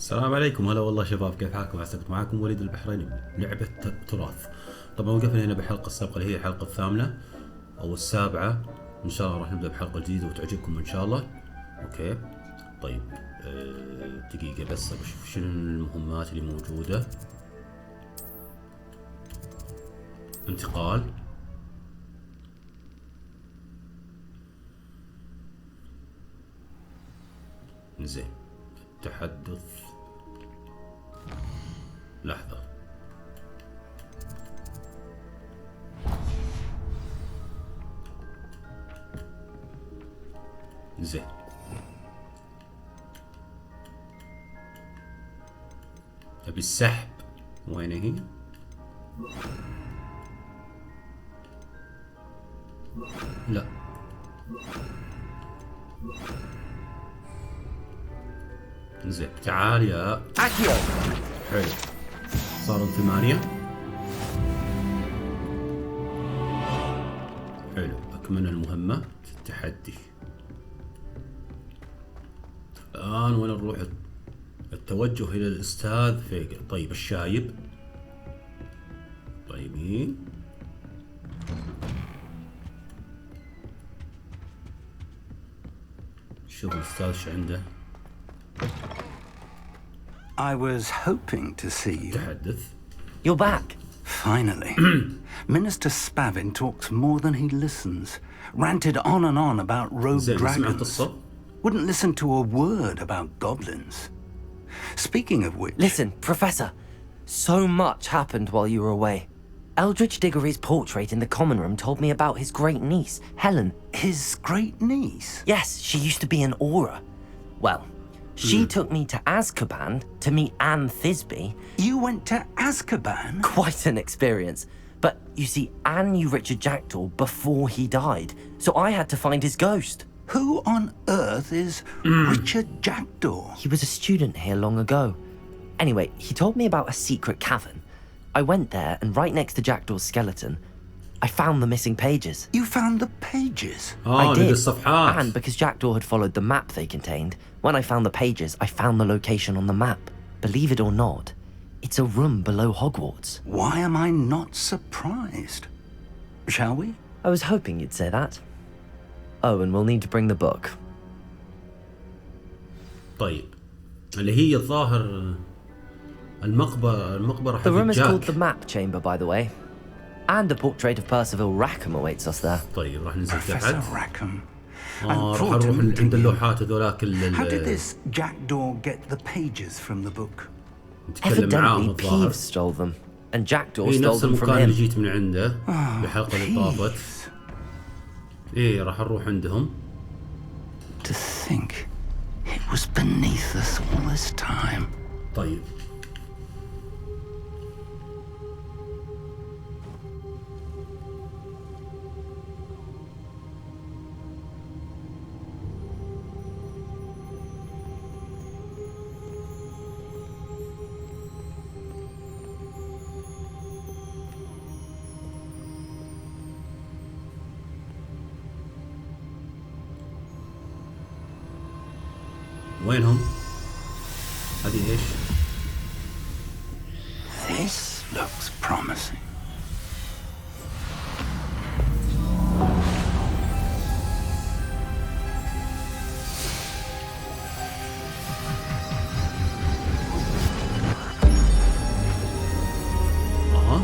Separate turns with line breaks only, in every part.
السلام عليكم، هلا والله شباب، كيف حالكم؟ عساكم معاكم وليد البحريني من لعبة تراث. طبعا وقفنا هنا بالحلقة السابقة اللي هي الحلقة الثامنة أو السابعة. إن شاء الله راح نبدأ بحلقة جديدة وتعجبكم إن شاء الله. أوكي طيب دقيقة بس بشوف شنو المهمات اللي موجودة. انتقال، زين. تحدث، لحظة. زين. أبي السحب، وين هي؟ لا. زين تعال يا
أكيو.
حلو، صاروا 8. حلو، أكملنا المهمة. التحدي الآن وين نروح؟ التوجه إلى الأستاذ فيجر. طيب الشايب، طيبين. شوف الأستاذ شو عنده.
I was hoping to see you.
تحدث.
You're back.
Finally. Minister Spavin talks more than he listens. Ranted on and on about rogue
زين، سمعت
dragons.
الصوت؟
Wouldn't listen to a word about goblins. Speaking of which...
Listen, Professor. So much happened while you were away. Eldridge Diggory's portrait in the common room told me about his great niece, Helen.
His great niece?
Yes, she used to be an Auror. Well, she took me to Azkaban to meet Anne Thisbe.
You went to Azkaban?
Quite an experience. But you see, Anne knew Richard Jackdaw before he died, so I had to find his ghost.
Who on earth is Richard Jackdaw?
He was a student here long ago. Anyway, he told me about a secret cavern. I went there, and right next to Jackdaw's skeleton, I found the missing pages.
You found the pages?
I did.
الصفحات.
And because Jackdaw had followed the map they contained, when I found the pages, I found the location on the map. Believe it or not, it's a room below Hogwarts.
Why am I not surprised? Shall we?
I was hoping you'd say that. Oh, and we'll need to bring the book.
طيب اللي هي الظاهر المقبرة حق
The room is
جاك.
called the Map Chamber, by the way. And a portrait of Percival Rackham awaits us there.
طيب راح ننزل
Professor
تحت.
Rackham.
راح
I'm
نروح عند
meeting you.
اللوحات هذولاك
How did this Jackdaw get the pages from the book?
نتكلم معاهم
Evidently,
الظاهر.
Peeves stole them, and Jackdaw
اي
stole
نفس
them from
المكان اللي
him.
جيت من عنده بالحلقة اللي طافت. ايه راح نروح عندهم.
To think it was beneath us all this time.
طيب وينهم؟ هذه ايش؟
This looks promising.
اها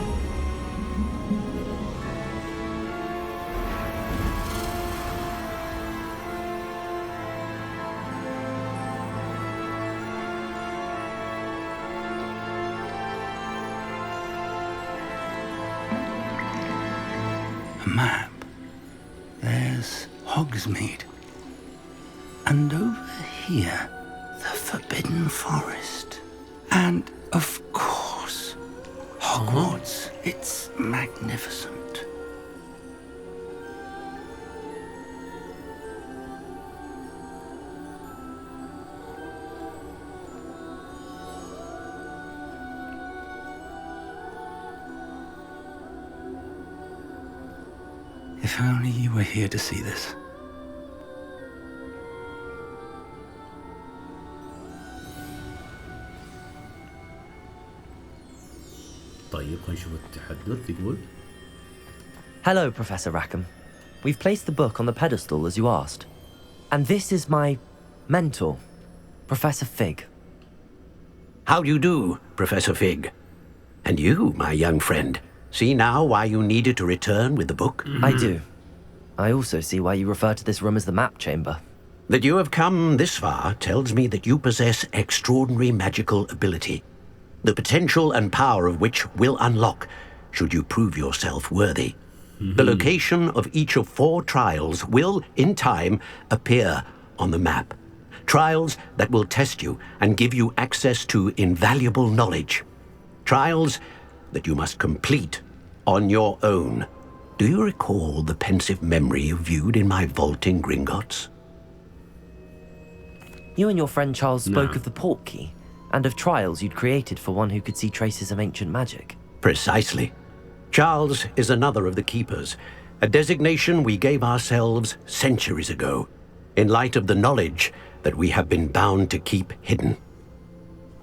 A map. There's Hogsmeade. And over here, the Forbidden Forest. And, of course, Hogwarts. It's magnificent. If only you were here to see this.
طيب خلينا نشوف التحدث. يقول
Hello, Professor Rackham. We've placed the book on the pedestal as you asked. And this is my mentor, Professor Fig.
How do you do, Professor Fig? And you, my young friend, see now why you needed to return with the book?
I do. I also see why you refer to this room as the map chamber.
That you have come this far tells me that you possess extraordinary magical ability, the potential and power of which will unlock should you prove yourself worthy. The location of each of 4 trials will, in time, appear on the map. Trials that will test you and give you access to invaluable knowledge. Trials that you must complete on your own. Do you recall the pensive memory you viewed in my vault in Gringotts?
You and your friend Charles spoke
No.
of the port key and of trials you'd created for one who could see traces of ancient magic.
Precisely. Charles is another of the Keepers, a designation we gave ourselves centuries ago, in light of the knowledge that we have been bound to keep hidden.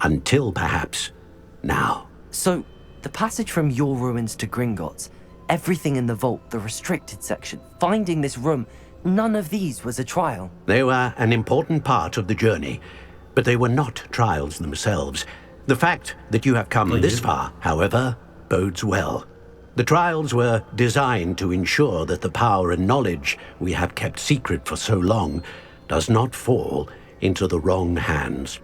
Until perhaps now.
So, the passage from your ruins to Gringotts, everything in the vault, the restricted section, finding this room, none of these was a trial.
They were an important part of the journey, but they were not trials themselves. The fact that you have come this far, however, bodes well. The trials were designed to ensure that the power and knowledge we have kept secret for so long does not fall into the wrong hands.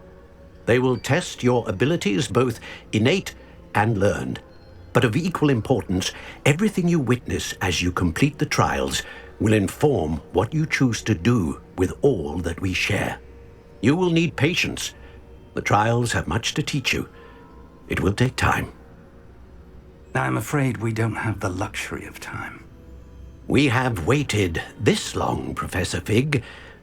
They will test your abilities, both innate and learned. But of equal importance, everything you witness as you complete the trials will inform what you choose to do with all that we share. You will need patience. The trials have much to teach you. It will take time.
I'm afraid we don't have the luxury of time.
We have waited this long, Professor Fig.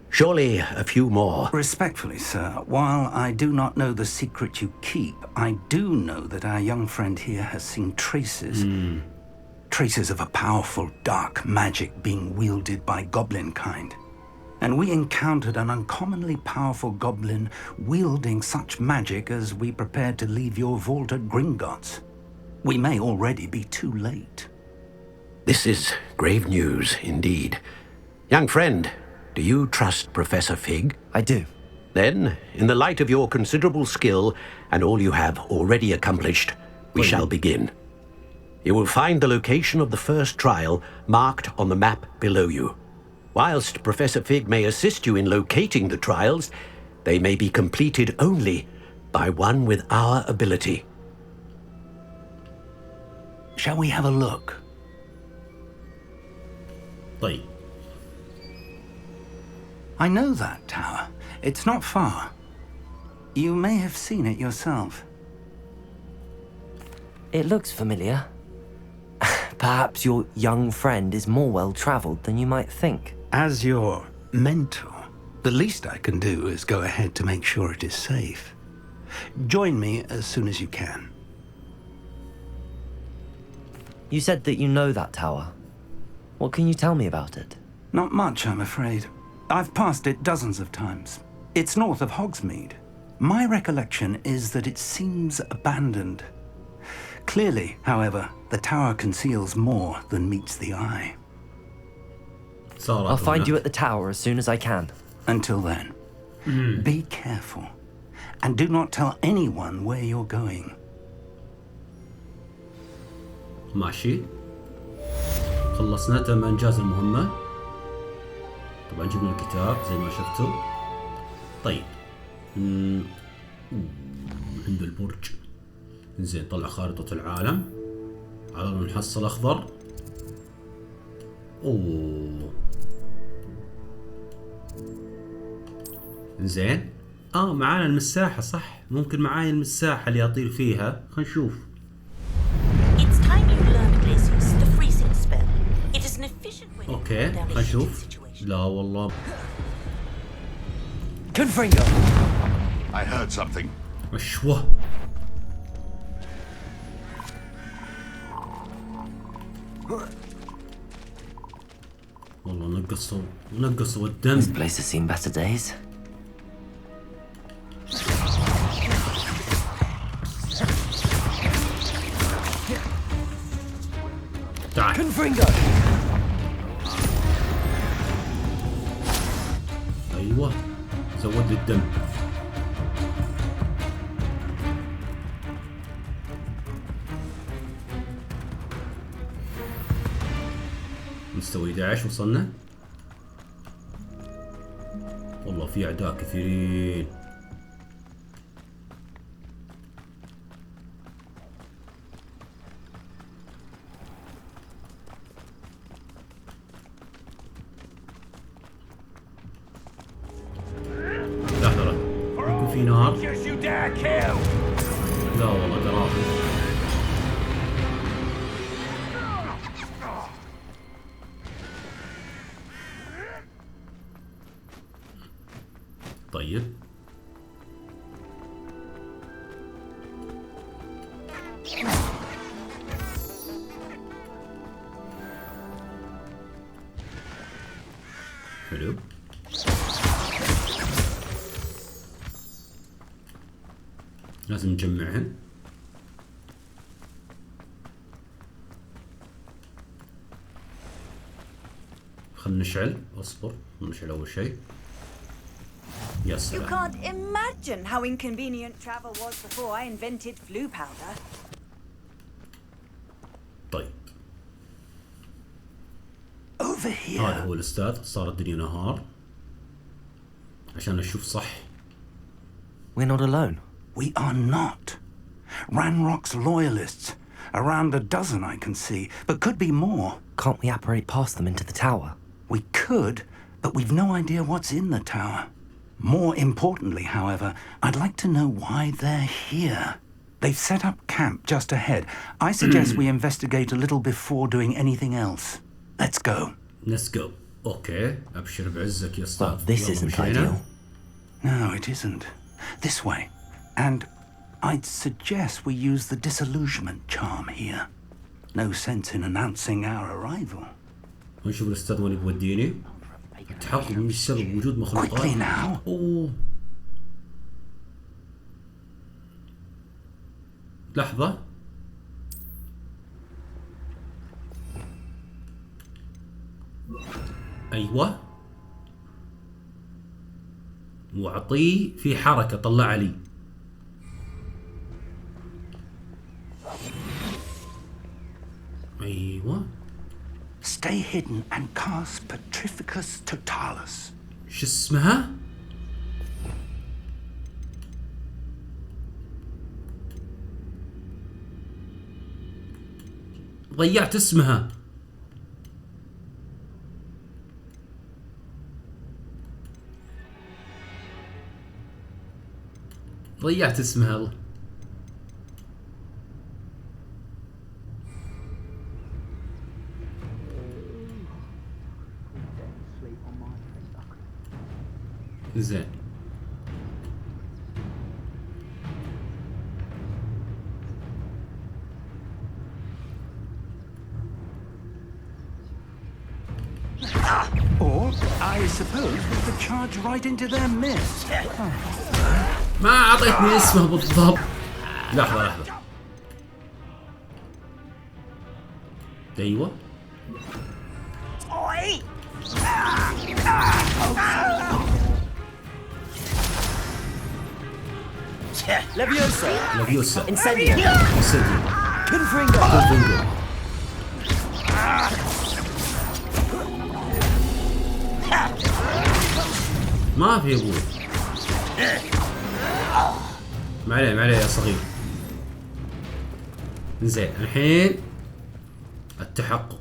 Surely a few more.
Respectfully, sir, while I do not know the secret you keep, I do know that our young friend here has seen traces. Traces of a powerful dark magic being wielded by goblin kind. And we encountered an uncommonly powerful goblin wielding such magic as we prepared to leave your vault at Gringotts. We may already be too late.
This is grave news indeed. Young friend, do you trust Professor Fig?
I do.
Then, in the light of your considerable skill and all you have already accomplished, we shall begin. You will find the location of the first trial marked on the map below you. Whilst Professor Fig may assist you in locating the trials, they may be completed only by one with our ability.
Shall we have a look?
طيب.
I know that tower. It's not far. You may have seen it yourself.
It looks familiar. Perhaps your young friend is more well-traveled than you might think.
As your mentor, the least I can do is go ahead to make sure it is safe. Join me as soon as you can.
You said that you know that tower. What can you tell me about it?
Not much, I'm afraid. I've passed it dozens of times. It's north of Hogsmeade. My recollection is that it seems abandoned. Clearly, however, the tower conceals more than meets the eye.
I'll find you at the tower as soon as I can.
Until then, be careful. And do not tell anyone where you're going.
ماشي. خلصنا تم انجاز المهمة. طبعا جبنا الكتاب زي ما شفتوا. طيب. عند البرج. زين طلع خارطة العالم. على لون حصل اخضر. اوه. زين. معانا المساحة صح. ممكن معاي المساحة اللي اطير فيها. خلينا نشوف. اوكي خلينا نشوف. لا والله.
Confringo.
I heard something.
مشوه. والله نقصوا الدم.
This place has seen better days. Confringo.
ايوه زود لي الدم. مستوى 11 وصلنا. والله في اعداء كثيرين. لحظة يكون في نار. لا والله دراهم. طيب حلو. لازم نجمعهن. خلنا نشعل. اصبر نشعل اول شيء. يا
You
سلام.
can't imagine how inconvenient travel was before I invented flu powder.
طيب
Over here.
هذا هو الاستاذ. صارت الدنيا نهار عشان اشوف صح.
We're not alone.
We are not. Ranrock's loyalists. Around a dozen I can see, but could be more.
Can't we apparate past them into the tower?
We could, but we've no idea what's in the tower. More importantly, however, I'd like to know why they're here. They've set up camp just ahead. I suggest we investigate a little before doing anything else. Let's go.
Let's go. اوكي ابشر بعزك يا استاذ.
Well, this
يلا
isn't
مشينا.
ideal.
No, it isn't. This way. And I'd suggest we use the disillusionment charm here. No sense in announcing our arrival.
ونشوف الاستاذ وين بيوديني. التحقق من سبب وجود مخلوقات.
Quickly now.
اوه لحظة. ايوه واعطيه في حركة طلع لي. ايوه
Stay hidden and cast Petrificus Totalis.
شو اسمها؟ ضيعت اسمها. ضيعت اسمها. زين
Or, I suppose we could charge right into their midst.
ما اعطيتني اسمها بالضبط. لحظة ايوه لفيوسا.
Incendio. Confringo.
ما في ابوي. ما عليه يا صغير. زين الحين التحقق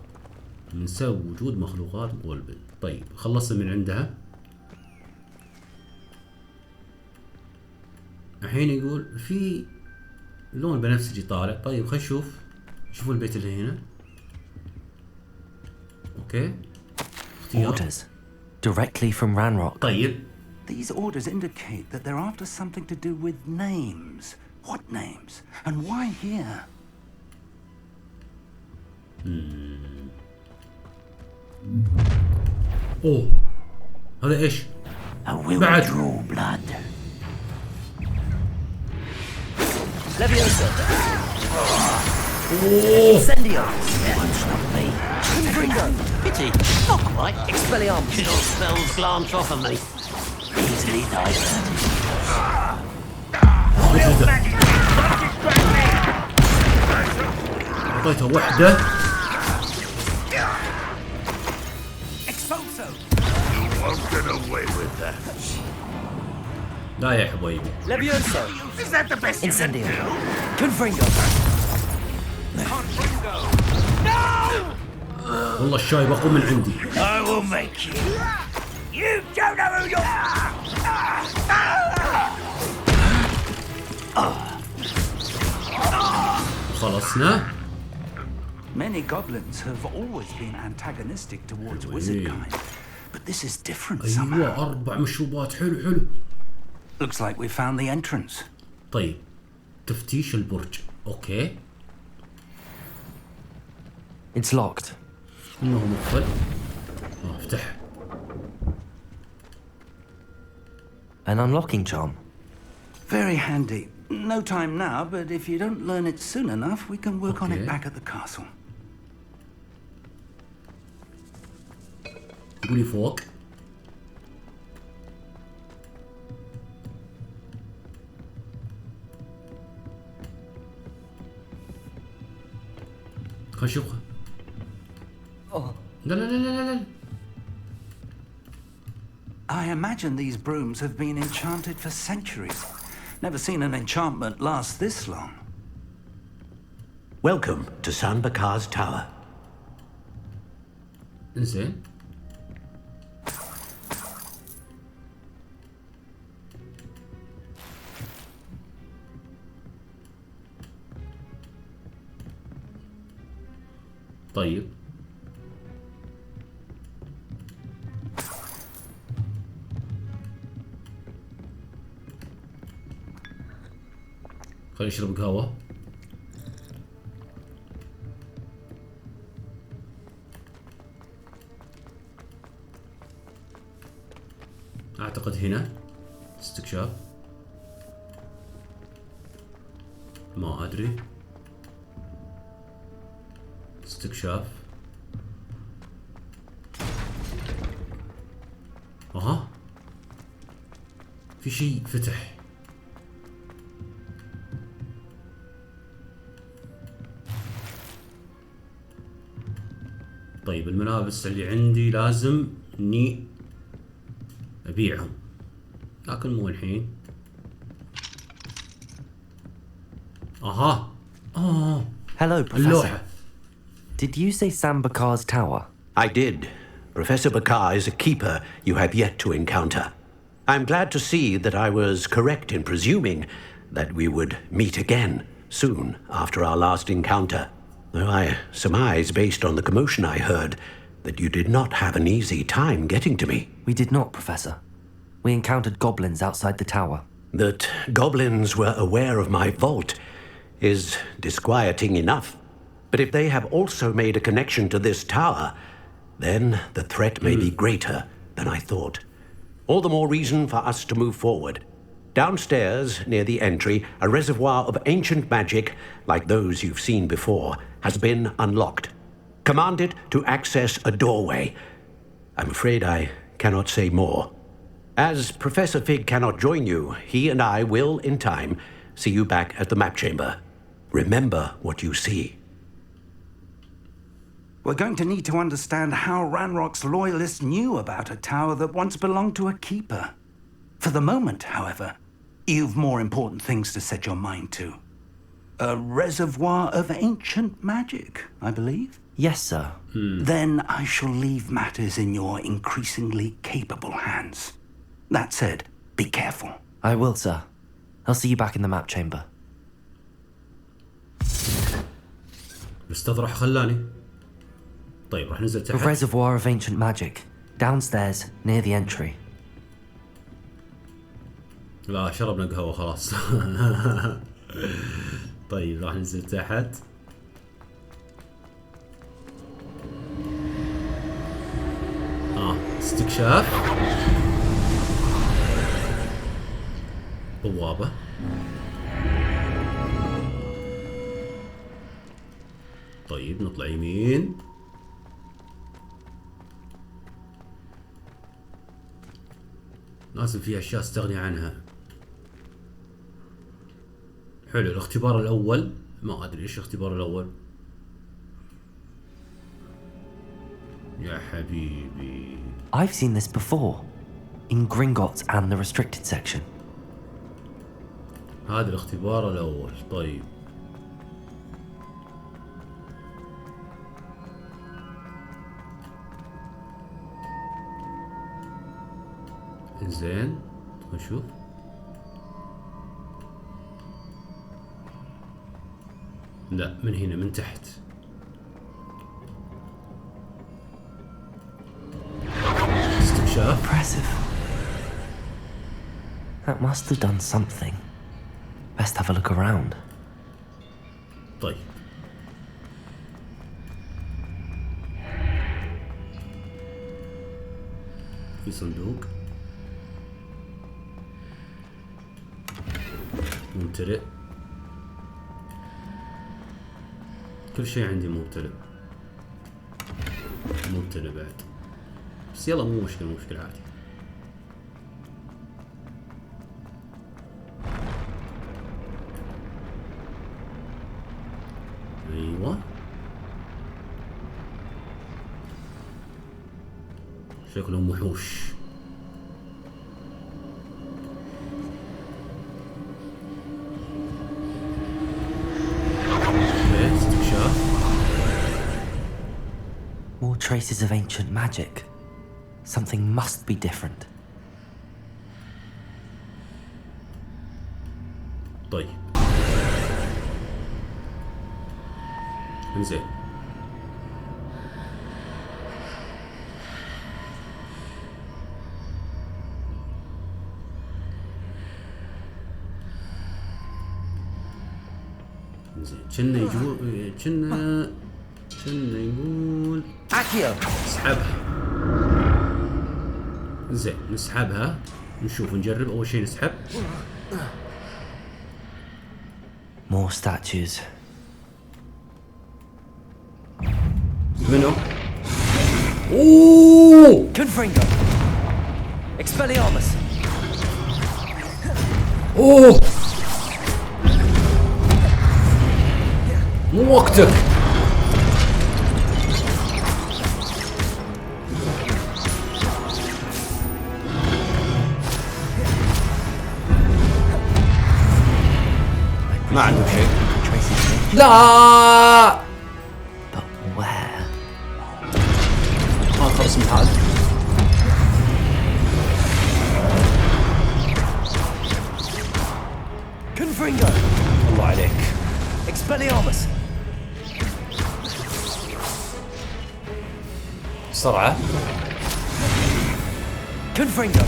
من سبب وجود مخلوقات غولبن. طيب خلصنا من عندها. الحين يقول في لون بنفسجي طالع. طيب خلينا نشوف. شوفوا البيت اللي هنا. اوكي اختيار.
Orders. Directly from Ranrock.
طيب
These orders indicate that they're after something to do with names. What names? And why here?
اوه هذا ايش؟
A will
بعد.
draw blood.
Leviosa. Incendio!
Won't stop me.
Confringo!
Pity. Not quite.
Expelliarmus!
Your spells glance off of me. Easily diverted.
اعطيته واحدة.
You won't get away with that.
لا يا حبايبي.
Levioso!
Is that the best
Incendio! Confringo!
والله الشاي بقوم من عندي.
I will make you. You don't know who you're.
خلصنا.
Many goblins have always been antagonistic towards wizard kind, but this is different somehow.
ايوه 4 مشروبات. حلو حلو.
Looks like we found the entrance.
طيب تفتيش البرج. اوكي.
It's locked.
انه مقفل. افتح.
An unlocking charm.
Very handy. No time now, but if you don't learn it soon enough, we can work on it
Okay.
back at the castle.
قولي فوق. خلينا نشوفها. لا لا لا لا لا.
I imagine these brooms have been enchanted for centuries. Never seen an enchantment last this long.
Welcome to San Bakar's Tower.
انزين. طيب خلينا نشرب قهوة. اعتقد هنا استكشاف. ما ادري. استكشاف. اها في شيء فتح. طيب الملابس اللي عندي لازم اني ابيعهم، لكن مو الحين. اها
Hello, Professor.
اللوحة.
Did you say San Bakar's tower?
I did. Professor Bakar is a keeper you have yet to encounter. I'm glad to see that I was correct in presuming that we would meet again soon after our last encounter. Though I surmise, based on the commotion I heard, that you did not have an easy time getting to me.
We did not, Professor. We encountered goblins outside the tower.
That goblins were aware of my vault is disquieting enough. But if they have also made a connection to this tower, then the threat may be greater than I thought. All the more reason for us to move forward. Downstairs, near the entry, a reservoir of ancient magic, like those you've seen before, has been unlocked. Command it to access a doorway. I'm afraid I cannot say more. As Professor Fig cannot join you, he and I will, in time, see you back at the map chamber. Remember what you see.
We're going to need to understand how Ranrock's loyalists knew about a tower that once belonged to a keeper. For the moment, however, you've more important things to set your mind to. A reservoir of ancient magic, I believe?
Yes, sir.
Then I shall leave matters in your increasingly capable hands. That said, be careful.
I will, sir. I'll see you back in the map chamber.
الاستاذ راح خلاني. طيب راح ننزل
A
تحت.
reservoir of ancient magic. Downstairs, near the entry.
لا شربنا قهوة خلاص. طيب راح ننزل تحت. استكشاف. بوابة. طيب نطلع يمين. لازم في اشياء استغني عنها. حلو الاختبار الاول، ما ادري ايش الاختبار الاول يا حبيبي.
I've seen this before, in Gringotts and the restricted section.
هذا الاختبار الاول. طيب زين نشوف. لا من هنا من تحت. استكشاف.
Impressive. That must have done something. Best have a look around.
طيب في صندوق ممتلئ. كل شيء عندي ممتلئ. ممتلئ بعد، بس يلا مو مشكلة، مو مشكلة عادي. ايوه شكلهم وحوش.
More traces of ancient magic. Something must be different.
طيب انزين. انزين كنا يقول كنا يقول
Accio!
اسحبها. زين نسحبها نشوف نجرب. اول شيء نسحب.
More statues.
منو؟ اوه
Confringo! Expelliarmus!
اوه مو وقتك. ما عندهم شيء. لا
But where?
ما خلص من هذا.
Confringo!
الله عليك.
Expelliarmus!
بسرعة.
Confringo!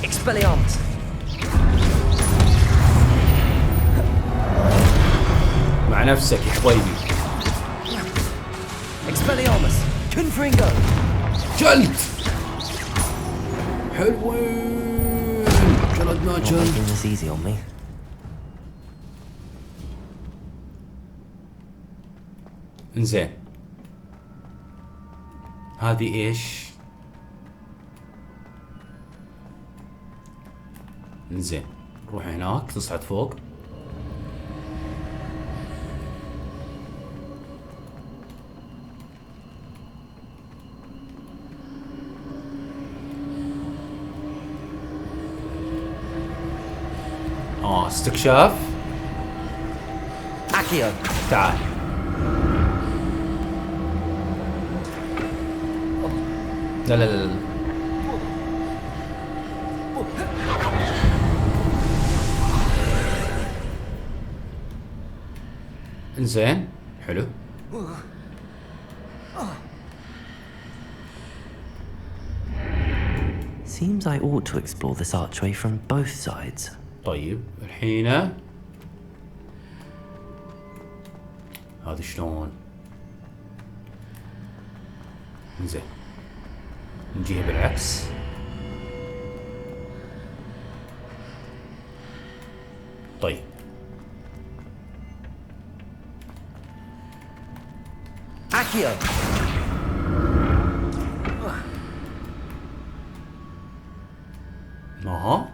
Expelliarmus!
مع نفسك يا حبيبي.
Expelliarmus! Confringo!
جلد. حلوين. جلدنا
Not
جلد.
making this easy on me.
انزين هذه ايش؟ انزين نروح هناك تصعد فوق. استكشاف.
Accio!
تعال. لا لا لا لا. انزين حلو.
Seems I ought to explore this archway from both sides.
طيب الحين هذا شلون؟ انزين نجيها بالعكس. طيب
Accio!
اها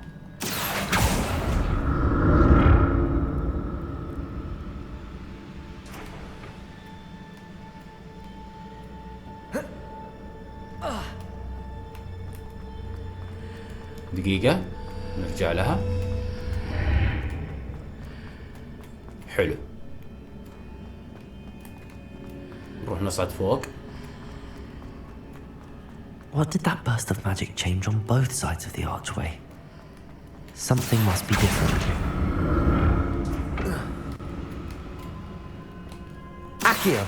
دقيقة نرجع لها. حلو، نروح نصعد فوق.
What did that burst of magic change on both sides of the archway? Something must be different. Accio!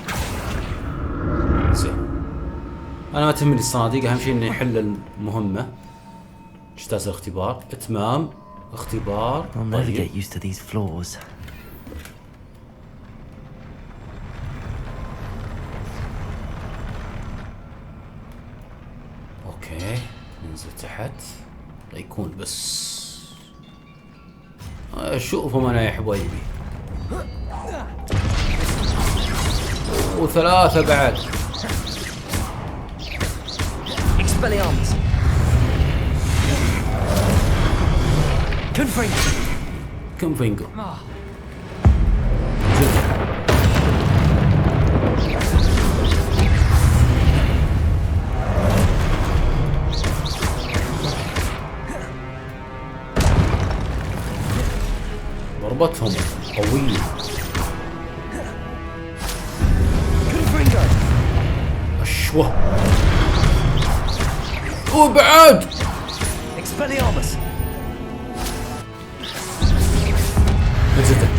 زين، انا ما تهمني الصناديق، اهم شيء اني احل المهمة. اجتاز الاختبار. اتمام اختبار.
I'll never get used to these floors.
اوكي ننزل تحت يكون بس اشوفهم انا يا حبايبي. وثلاثة بعد.
Expelliarmus! Confringo!
كونفينجو. ضربتهم قوية.
Confringo!
اشوه وبعد.
Expelliarmus!
نزلت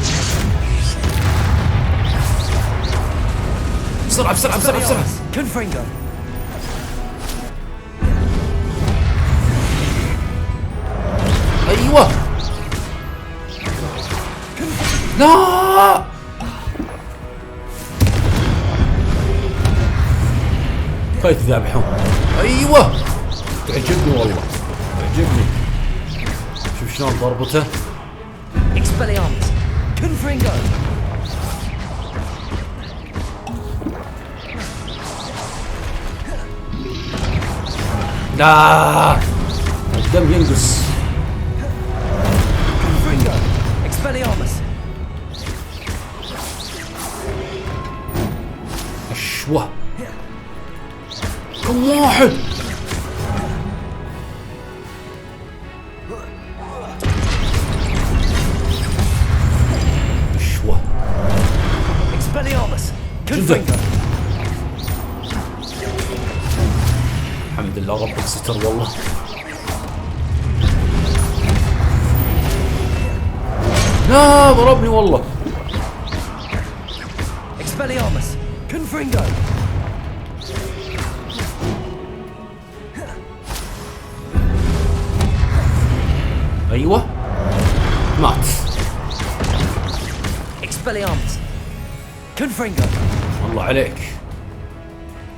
بسرعة بسرعة بسرعة بسرعة.
Confringo!
ايوه لا خايف ذابحهم. ايوه تعجبني والله تعجبني. شوف شلون ضربته.
Expelliarmus! Confringo!
لا الدم ينقص.
Confringo! Expelliarmus!
اشوه كم واحد. اشوه
Expelliarmus!
جدا.
Confringo!
الحمد لله ربك ستر والله. لا ضربني والله.
Expelliarmus! Confringo!
ايوه مات.
Expelliarmus! Confringo!
الله عليك.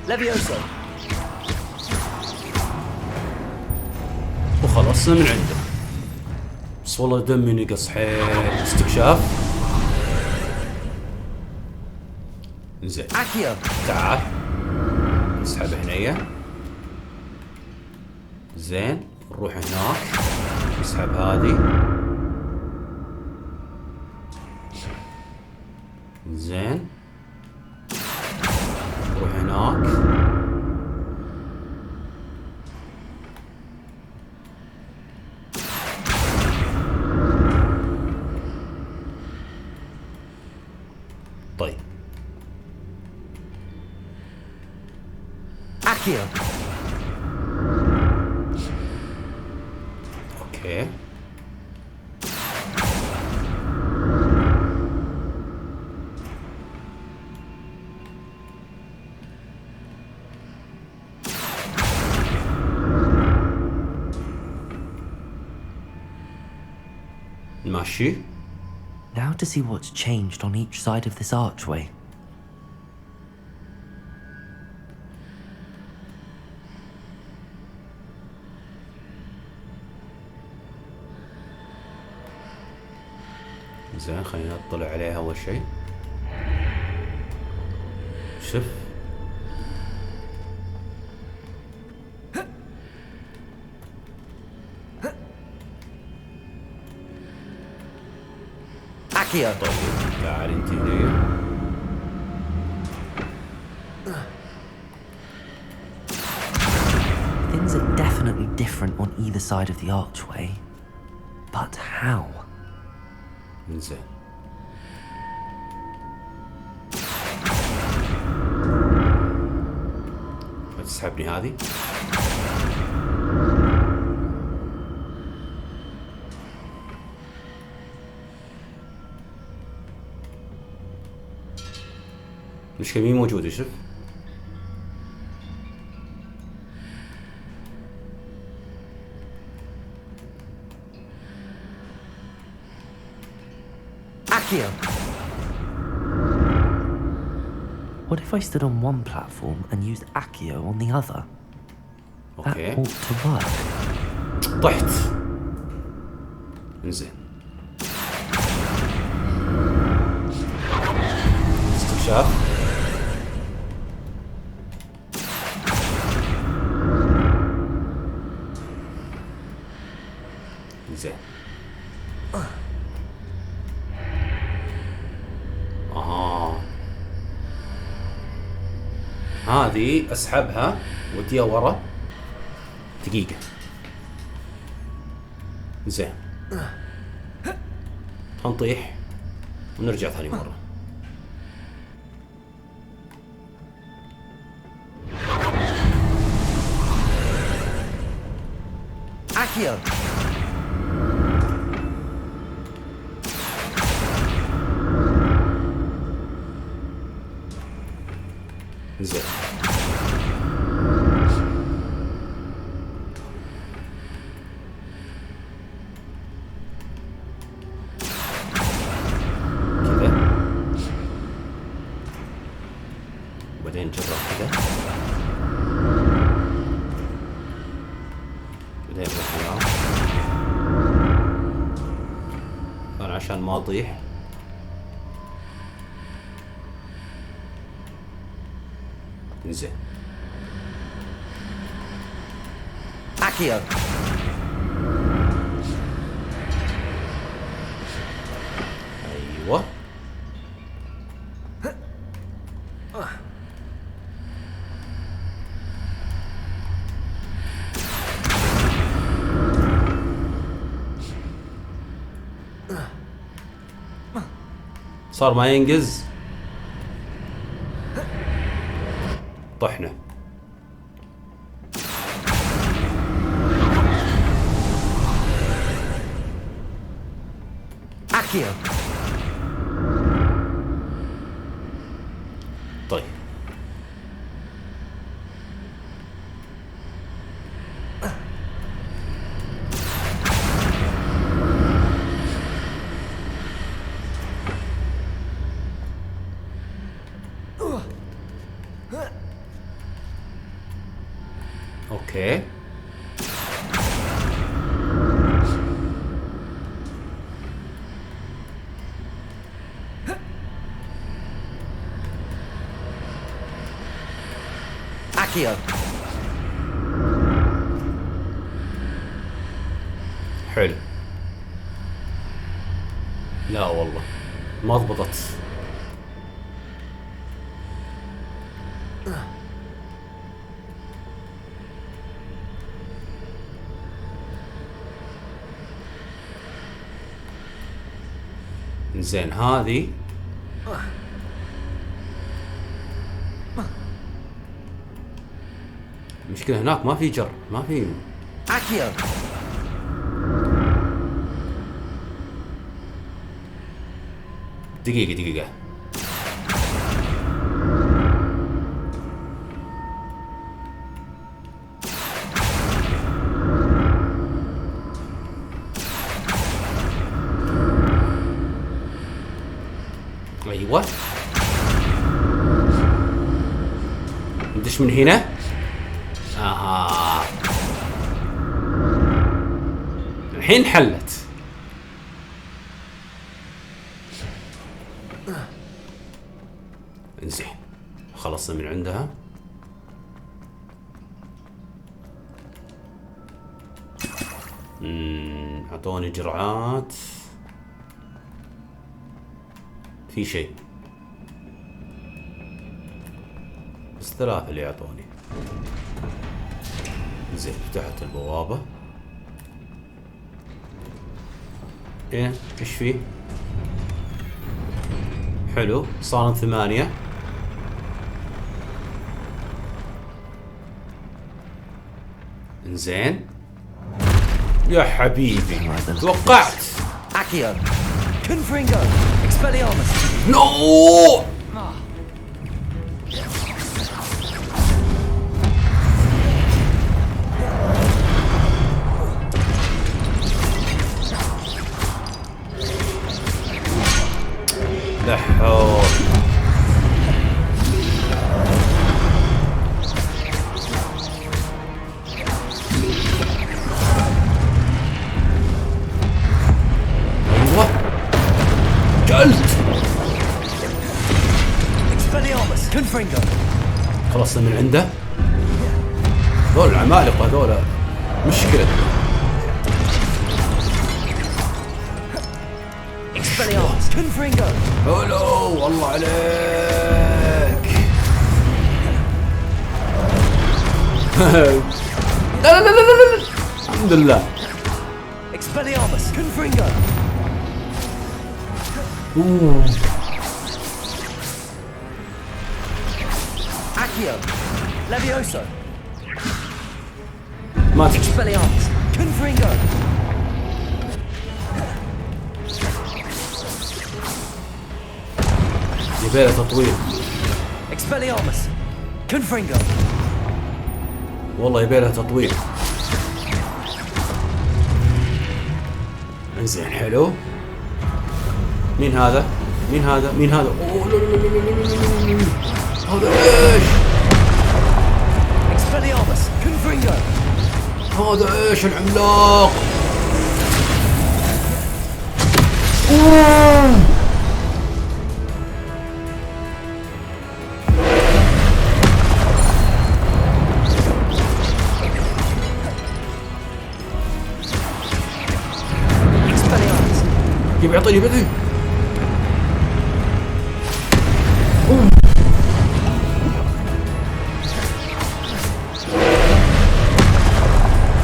Levioso!
وخلصنا من عنده. بس والله دمي نقص حيل. استكشاف. زين
Accio!
تعال نسحب هنية. زين نروح هناك نسحب هذه. زين نروح هناك. طيب
Accio!
اوكي ماشي.
Now to see what's changed on each side of this archway.
زين خلينا نطلع عليها اول شيء. شوف
Accio.
طيب تعال انت هنا.
Things are definitely different on either side of the archway. But how?
انزين. تسحبني هذه. مش كمية موجودة شوف.
Accio. What if I stood on one platform and used Accio on the other? That
اوكي.
ought to work.
طحت. انزين. استكشاف. زين. هذه اسحبها وديها ورا. دقيقة. زين. هنطيح ونرجع ثاني مرة.
Accio.
زين. كذا. وبعدين نجرب كذا. بعدين نروح هنا. أنا عشان ما أطيح. زين.
Accio.
ايوه. صار ما ينقز. طحنا.
Accio.
طيب. اوكي.
Accio.
حلو. لا والله ما ضبطت. زين هذه المشكلة هناك ما في جر، ما في.
Accio.
دقيقة. ايوه. ندش من هنا. الحين حلت. انزين خلصنا من عندها. اعطوني جرعات. في شيء، بس 3 اللي يعطوني. زين فتحت البوابة. ايه ايش فيه؟ حلو صار 8. انزين يا حبيبي توقعت.
Accio, Confringo, Expelliarmus.
نو لا حول. ايوه جلت.
Expelliarmus, Confringo.
خلصنا من عنده. هذول العمالقة هذول مشكلة.
Expelliarmus, Confringo.
هلو والله عليك. لا لا لا لا لا الحمد لله.
Expelliarmus, Confringo. Accio, Levioso.
ما تجي.
Expelliarmus, Confringo.
يبيله تطوير
Expelliarmus, Confringo.
والله يبيله تطوير. انزين حلو. مين هذا؟ مين هذا؟ مين هذا؟ اوه لا لا لا لا لا لا. هذا ايش؟
Expelliarmus, Confringo.
هذا ايش العملاق؟
Expelliarmus.
يبي يعطيني بدري.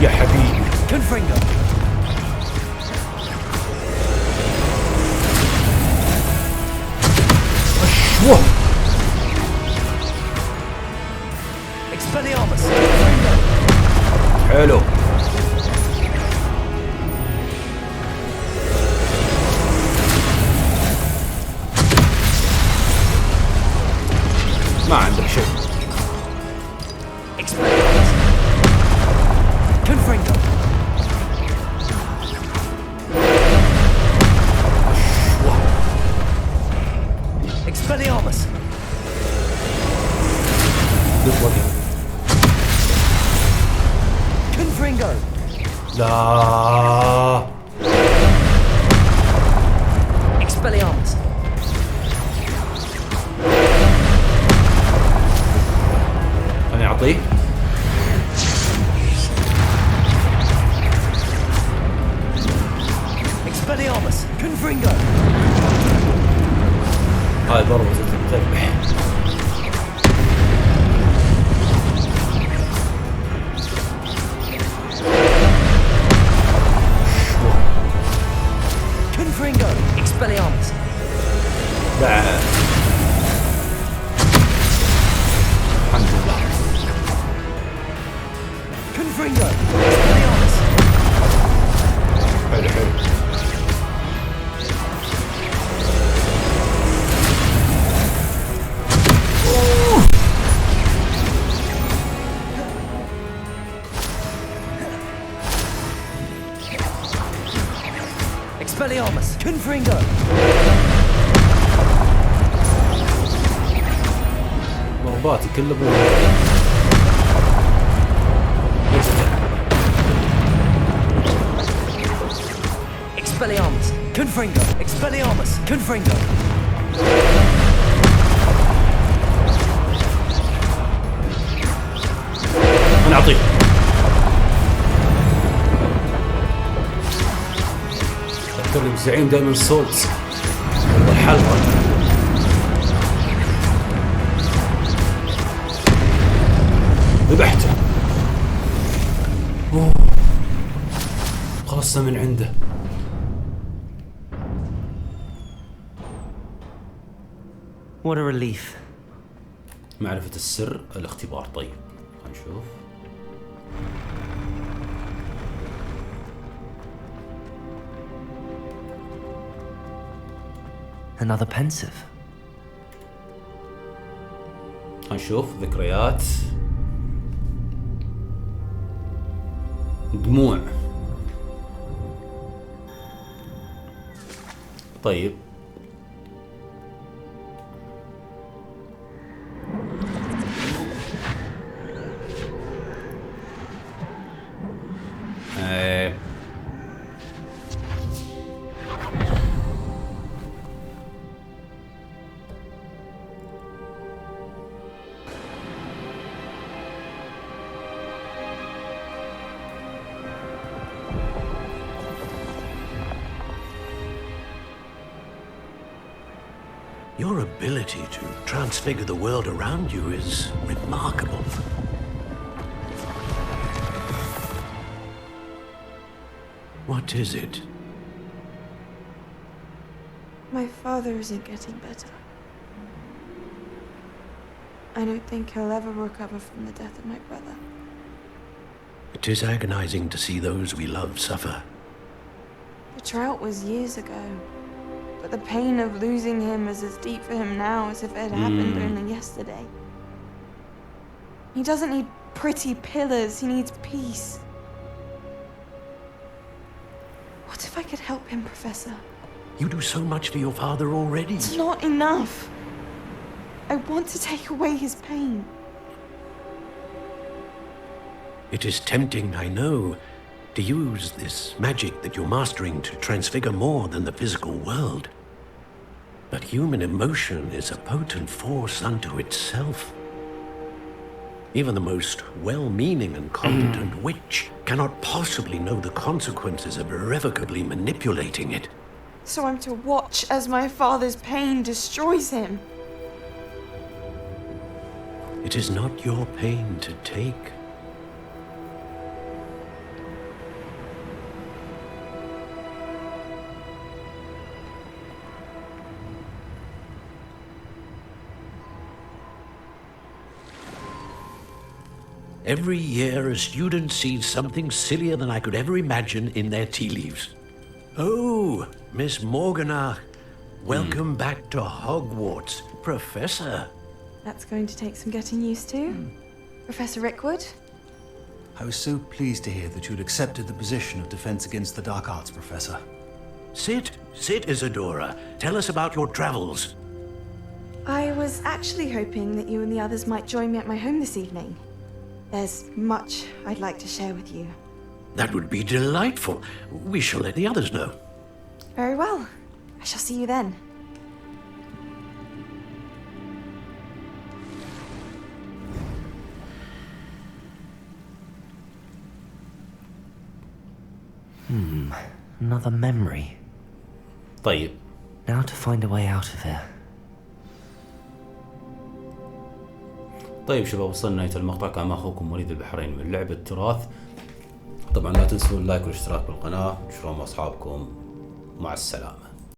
يا حبيبي
Confringo.
اشوه.
Expelliarmus, Confringo.
حلو. ما عندك شيء.
Expelliarmus. Confringo. Expelliarmus. Confringo.
لا
Expelliarmus.
خليني اعطيه.
Expelliarmus. Confringo.
هاي ضربة تذبح.
Confringo. Expelliarmus.
لا الحمد لله.
Confringo. Expelliarmus.
حلو حلو.
Expelliarmus. Confringo.
ضرباتي كلها بو.
Expelliarmus. Confringo. Expelliarmus. Confringo.
انا اعطيه. ذكرني بزعيم دايما سولز الحلقة فرصة من عنده.
What a relief.
معرفة السر الاختبار. طيب خلينا نشوف.
Another pensive.
هنشوف ذكريات، دموع. طيب
Your ability to transfigure the world around you is remarkable. What is it?
My father isn't getting better. I don't think he'll ever recover from the death of my brother.
It is agonizing to see those we love suffer.
The drought was years ago, but the pain of losing him is as deep for him now as if it had happened only yesterday. He doesn't need pretty pillars, he needs peace. What if I could help him, Professor?
You do so much for your father already.
It's not enough. I want to take away his pain.
It is tempting, I know, to use this magic that you're mastering to transfigure more than the physical world. But human emotion is a potent force unto itself. Even the most well-meaning and competent witch cannot possibly know the consequences of irrevocably manipulating it.
So I'm to watch as my father's pain destroys him.
It is not your pain to take. Every year, a student sees something sillier than I could ever imagine in their tea leaves. Oh, Miss Morganach, welcome back to Hogwarts, Professor.
That's going to take some getting used to. Professor Rickwood?
I was so pleased to hear that you'd accepted the position of Defense Against the Dark Arts, Professor.
Sit, Isadora. Tell us about your travels.
I was actually hoping that you and the others might join me at my home this evening. There's much I'd like to share with you.
That would be delightful. We shall let the others know.
Very well. I shall see you then.
Another memory.
طيب
Now to find a way out of here.
طيب شباب، وصلنا نهاية المقطع. كان اخوكم وليد البحرين من لعبة تراث. طبعا لا تنسوا اللايك والاشتراك بالقناة، انشروا مع اصحابكم. مع السلامة.